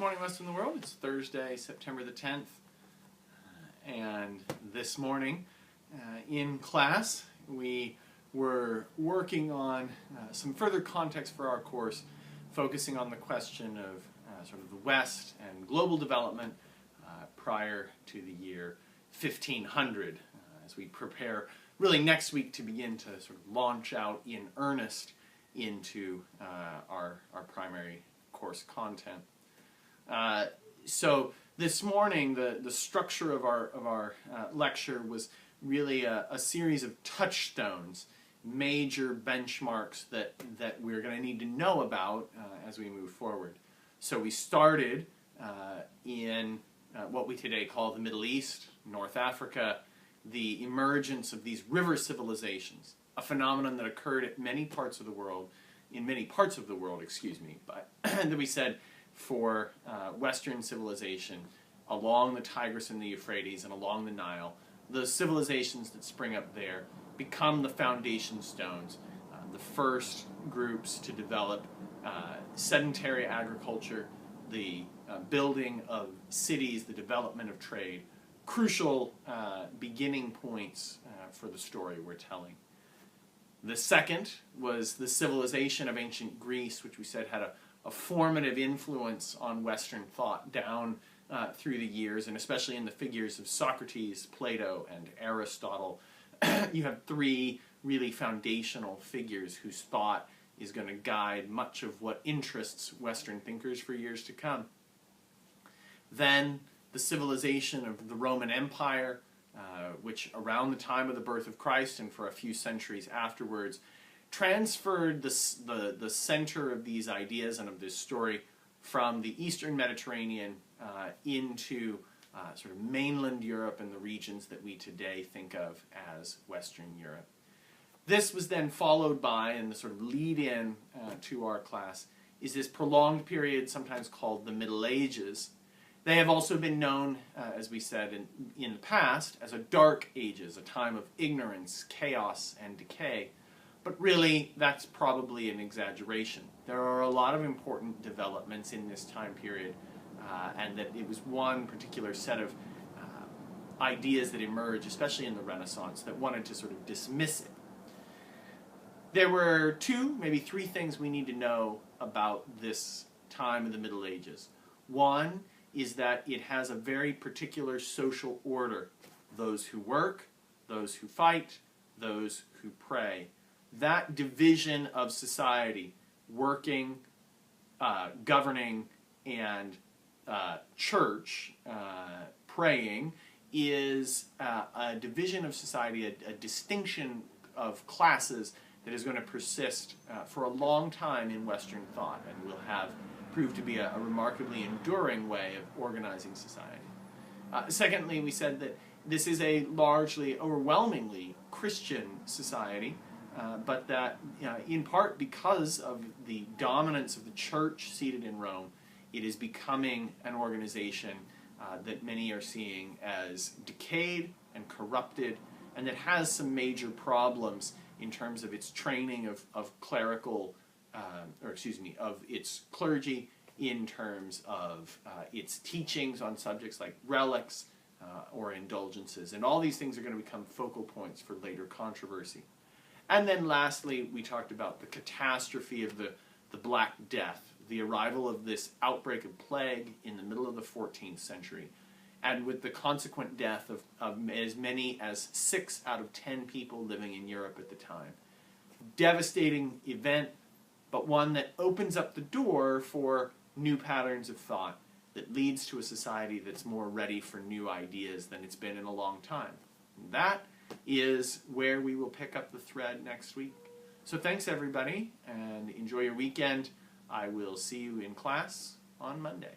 Morning West in the World. It's Thursday, September the 10th, and this morning in class we were working on some further context for our course, focusing on the question of sort of the West and global development prior to the year 1500, as we prepare really next week to begin to sort of launch out in earnest into our primary course content. So this morning, the structure of our lecture was really a series of touchstones, major benchmarks that we're going to need to know about as we move forward. So we started in what we today call the Middle East, North Africa, the emergence of these river civilizations, a phenomenon that occurred in many parts of the world, but that we said for Western civilization along the Tigris and the Euphrates and along the Nile, the civilizations that spring up there become the foundation stones, the first groups to develop sedentary agriculture, the building of cities, the development of trade, crucial beginning points for the story we're telling. The second was the civilization of ancient Greece, which we said had a formative influence on Western thought down through the years, and especially in the figures of Socrates, Plato, and Aristotle. You have three really foundational figures whose thought is going to guide much of what interests Western thinkers for years to come. Then the civilization of the Roman Empire, which around the time of the birth of Christ and for a few centuries afterwards transferred the center of these ideas and of this story from the Eastern Mediterranean into sort of mainland Europe and the regions that we today think of as Western Europe. This was then followed by, and the sort of lead-in to our class, is this prolonged period sometimes called the Middle Ages. They have also been known, as we said in the past, as a Dark Ages, a time of ignorance, chaos, and decay. But really, that's probably an exaggeration. There are a lot of important developments in this time period, and that it was one particular set of ideas that emerged, especially in the Renaissance, that wanted to sort of dismiss it. There were two, maybe three things we need to know about this time of the Middle Ages. One is that it has a very particular social order. Those who work, those who fight, those who pray. That division of society, working, governing, and church, praying, is a division of society, a distinction of classes that is going to persist for a long time in Western thought and will have proved to be a remarkably enduring way of organizing society. Secondly, we said that this is a largely, overwhelmingly Christian society, but that in part because of the dominance of the church seated in Rome, it is becoming an organization that many are seeing as decayed and corrupted, and that has some major problems in terms of its training of its clergy, in terms of its teachings on subjects like relics or indulgences. And all these things are going to become focal points for later controversy. And then lastly, we talked about the catastrophe of the Black Death, the arrival of this outbreak of plague in the middle of the 14th century, and with the consequent death of as many as 6 out of 10 people living in Europe at the time. Devastating event, but one that opens up the door for new patterns of thought, that leads to a society that's more ready for new ideas than it's been in a long time. And that is where we will pick up the thread next week. So thanks everybody, and enjoy your weekend. I will see you in class on Monday.